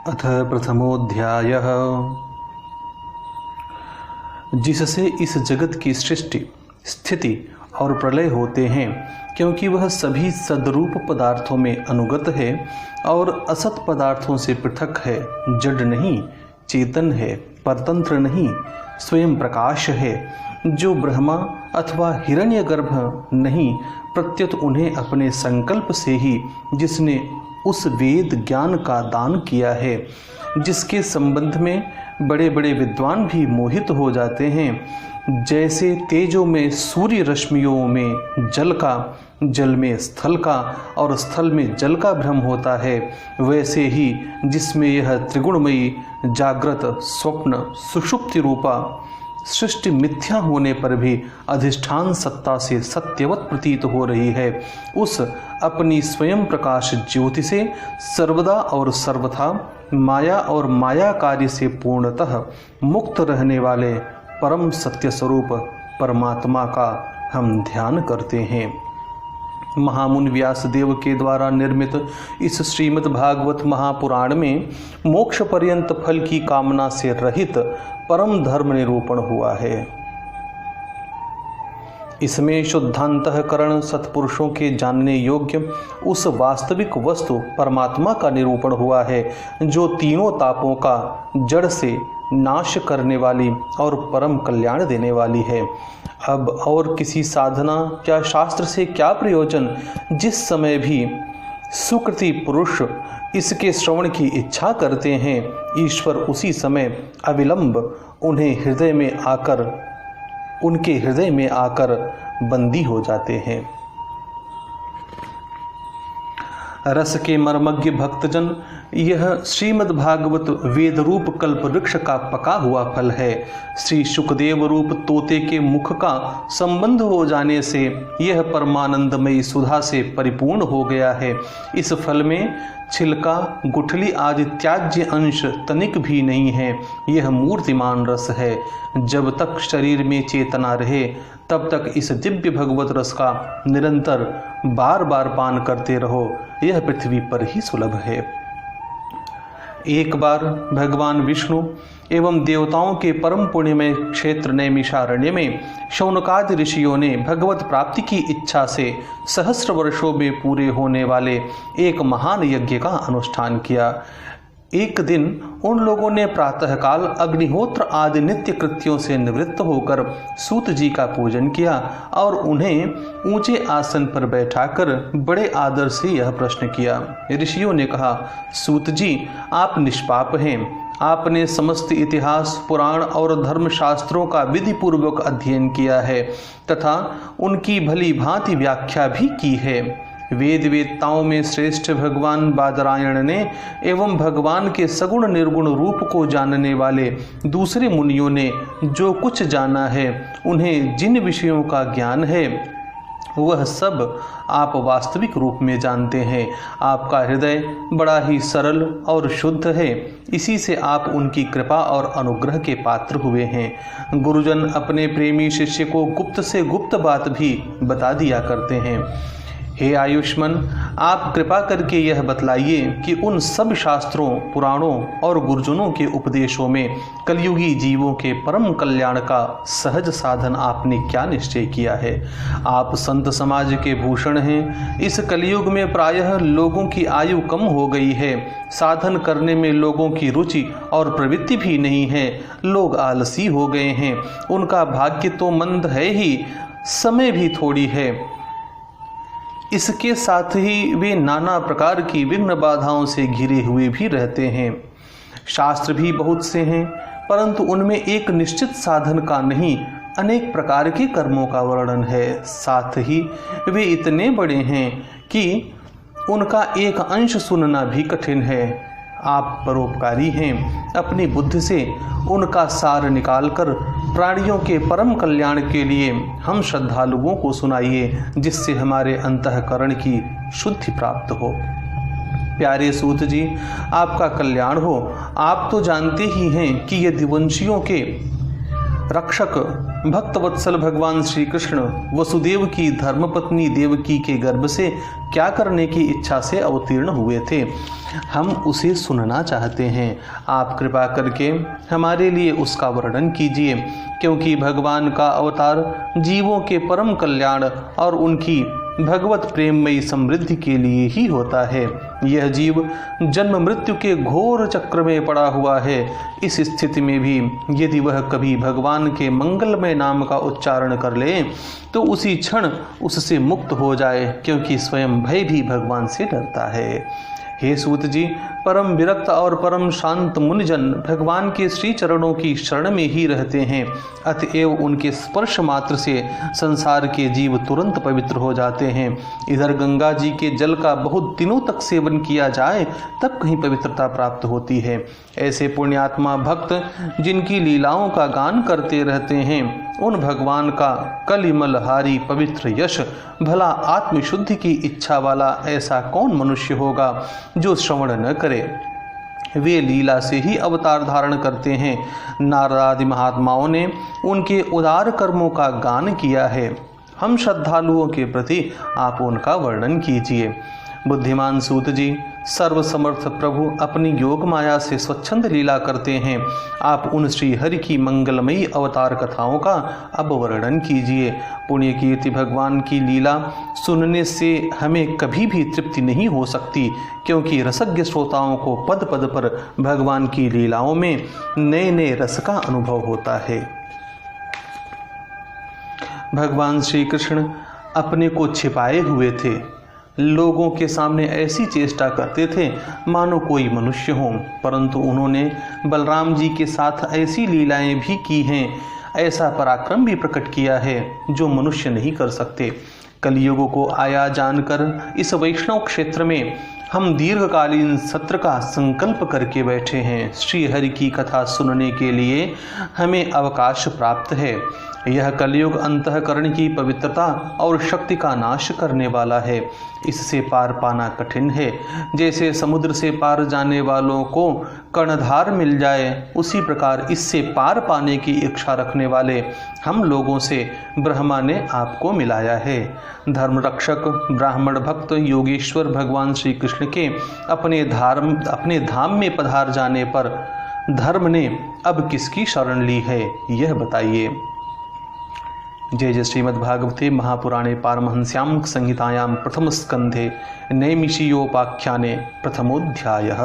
अथ प्रथमोऽध्यायः। जिससे इस जगत की सृष्टि, स्थिति और प्रलय होते हैं, क्योंकि वह सभी सद्रूप पदार्थों में अनुगत है और असत पदार्थों से पृथक है, जड़ नहीं, चेतन है, परतंत्र नहीं, स्वयं प्रकाश है, जो ब्रह्मा अथवा हिरण्यगर्भ नहीं, प्रत्युत उन्हें अपने संकल्प से ही जिसने उस वेद ज्ञान का दान किया है, जिसके संबंध में बड़े बड़े विद्वान भी मोहित हो जाते हैं। जैसे तेजों में सूर्य रश्मियों में जल का, जल में स्थल का और स्थल में जल का भ्रम होता है, वैसे ही जिसमें यह त्रिगुणमयी जागृत, स्वप्न, सुषुप्ति रूपा सृष्टि मिथ्या होने पर भी अधिष्ठान सत्ता से सत्यवत प्रतीत हो रही है, उस अपनी स्वयं प्रकाश ज्योति से सर्वदा और सर्वथा माया और माया कार्य से पूर्णतः मुक्त रहने वाले परम सत्य स्वरूप परमात्मा का हम ध्यान करते हैं। महामुनि व्यासदेव के द्वारा निर्मित इस श्रीमद् भागवत महापुराण में मोक्ष पर्यंत फल की कामना से रहित परम धर्म निरूपण हुआ है। इसमें शुद्धांतःकरण सत्पुरुषों के जानने योग्य उस वास्तविक वस्तु परमात्मा का निरूपण हुआ है, जो तीनों तापों का जड़ से नाश करने वाली और परम कल्याण देने वाली है। अब और किसी साधना या शास्त्र से क्या प्रयोजन, जिस समय भी सुकृति पुरुष इसके श्रवण की इच्छा करते हैं, ईश्वर उसी समय अविलंब उनके हृदय में आकर बंदी हो जाते हैं। रस के मर्मज्ञ भक्तजन, यह श्रीमद् भागवत वेद रूप कल्प वृक्ष का पका हुआ फल है। श्री सुखदेव रूप तोते के मुख का संबंध हो जाने से यह परमानंदमयी सुधा से परिपूर्ण हो गया है। इस फल में छिलका, गुठली आदि त्याज्य अंश तनिक भी नहीं है। यह मूर्तिमान रस है। जब तक शरीर में चेतना रहे, तब तक इस दिव्य भगवत रस का निरंतर बार बार पान करते रहो। यह पृथ्वी पर ही सुलभ है। एक बार भगवान विष्णु एवं देवताओं के परम पुण्यमय क्षेत्र नैमिषारण्य में शौनकादि ऋषियों ने भगवत प्राप्ति की इच्छा से सहस्र वर्षों में पूरे होने वाले एक महान यज्ञ का अनुष्ठान किया। एक दिन उन लोगों ने प्रातःकाल अग्निहोत्र आदि नित्य कृत्यों से निवृत्त होकर सूत जी का पूजन किया और उन्हें ऊंचे आसन पर बैठाकर बड़े आदर से यह प्रश्न किया। ऋषियों ने कहा, सूत जी, आप निष्पाप हैं। आपने समस्त इतिहास, पुराण और धर्मशास्त्रों का विधि पूर्वक अध्ययन किया है तथा उनकी भली भांति व्याख्या भी की है। वेद वेदताओं में श्रेष्ठ भगवान बादरायण ने एवं भगवान के सगुण निर्गुण रूप को जानने वाले दूसरे मुनियों ने जो कुछ जाना है, उन्हें जिन विषयों का ज्ञान है, वह सब आप वास्तविक रूप में जानते हैं। आपका हृदय बड़ा ही सरल और शुद्ध है, इसी से आप उनकी कृपा और अनुग्रह के पात्र हुए हैं। गुरुजन अपने प्रेमी शिष्य को गुप्त से गुप्त बात भी बता दिया करते हैं। हे आयुष्मान, आप कृपा करके यह बतलाइए कि उन सब शास्त्रों, पुराणों और गुरुजनों के उपदेशों में कलयुगी जीवों के परम कल्याण का सहज साधन आपने क्या निश्चय किया है। आप संत समाज के भूषण हैं। इस कलयुग में प्रायः लोगों की आयु कम हो गई है। साधन करने में लोगों की रुचि और प्रवृत्ति भी नहीं है। लोग आलसी हो गए हैं। उनका भाग्य तो मंद है ही, समय भी थोड़ी है। इसके साथ ही वे नाना प्रकार की विघ्न बाधाओं से घिरे हुए भी रहते हैं। शास्त्र भी बहुत से हैं, परंतु उनमें एक निश्चित साधन का नहीं, अनेक प्रकार के कर्मों का वर्णन है। साथ ही वे इतने बड़े हैं कि उनका एक अंश सुनना भी कठिन है। आप परोपकारी हैं। अपनी बुद्धि से उनका सार निकालकर प्राणियों के परम कल्याण के लिए हम श्रद्धालुओं को सुनाइए, जिससे हमारे अंतःकरण की शुद्धि प्राप्त हो। प्यारे सूत जी, आपका कल्याण हो। आप तो जानते ही हैं कि यदि वंशियों के रक्षक भक्तवत्सल भगवान श्री कृष्ण वसुदेव की धर्मपत्नी देवकी के गर्भ से क्या करने की इच्छा से अवतीर्ण हुए थे, हम उसे सुनना चाहते हैं। आप कृपा करके हमारे लिए उसका वर्णन कीजिए, क्योंकि भगवान का अवतार जीवों के परम कल्याण और उनकी भगवत प्रेममयी समृद्धि के लिए ही होता है। यह जीव जन्म मृत्यु के घोर चक्र में पड़ा हुआ है। इस स्थिति में भी यदि वह कभी भगवान के मंगलमय नाम का उच्चारण कर ले तो उसी क्षण उससे मुक्त हो जाए, क्योंकि स्वयं भय भी भगवान से डरता है। हे सूत जी, परम विरक्त और परम शांत मुनिजन भगवान के श्री चरणों की शरण में ही रहते हैं। अतएव उनके स्पर्श मात्र से संसार के जीव तुरंत पवित्र हो जाते हैं। इधर गंगा जी के जल का बहुत दिनों तक सेवन किया जाए तब कहीं पवित्रता प्राप्त होती है। ऐसे पुण्यात्मा भक्त जिनकी लीलाओं का गान करते रहते हैं, उन भगवान का कलिमलहारी पवित्र यश भला आत्मशुद्धि की इच्छा वाला ऐसा कौन मनुष्य होगा जो श्रवण न करे। वे लीला से ही अवतार धारण करते हैं। नारद आदि महात्माओं ने उनके उदार कर्मों का गान किया है। हम श्रद्धालुओं के प्रति आप उनका वर्णन कीजिए। बुद्धिमान सूत जी, सर्वसमर्थ प्रभु अपनी योग माया से स्वच्छंद लीला करते हैं। आप उन श्री हरि की मंगलमयी अवतार कथाओं का अब वर्णन कीजिए। पुण्य कीर्ति भगवान की लीला सुनने से हमें कभी भी तृप्ति नहीं हो सकती, क्योंकि रसज्ञ श्रोताओं को पद पद पर भगवान की लीलाओं में नए नए रस का अनुभव होता है। भगवान श्री कृष्ण अपने को छिपाए हुए थे। लोगों के सामने ऐसी चेष्टा करते थे मानो कोई मनुष्य हो, परंतु उन्होंने बलराम जी के साथ ऐसी लीलाएं भी की हैं, ऐसा पराक्रम भी प्रकट किया है जो मनुष्य नहीं कर सकते। कलियुग को आया जानकर इस वैष्णव क्षेत्र में हम दीर्घकालीन सत्र का संकल्प करके बैठे हैं। श्री हरि की कथा सुनने के लिए हमें अवकाश प्राप्त है। यह कलयुग अंतःकरण की पवित्रता और शक्ति का नाश करने वाला है। इससे पार पाना कठिन है। जैसे समुद्र से पार जाने वालों को कर्णधार मिल जाए, उसी प्रकार इससे पार पाने की इच्छा रखने वाले हम लोगों से ब्रह्मा ने आपको मिलाया है। धर्म रक्षक ब्राह्मण भक्त योगेश्वर भगवान श्री कृष्ण के अपने धाम में पधार जाने पर धर्म ने अब किसकी शरण ली है, यह बताइए। जय जय श्रीमद्भागवते महापुराणे पारमहंस्यां संहितायां प्रथम स्कंधे नैमिषीयोपाख्याने प्रथमोऽध्यायः।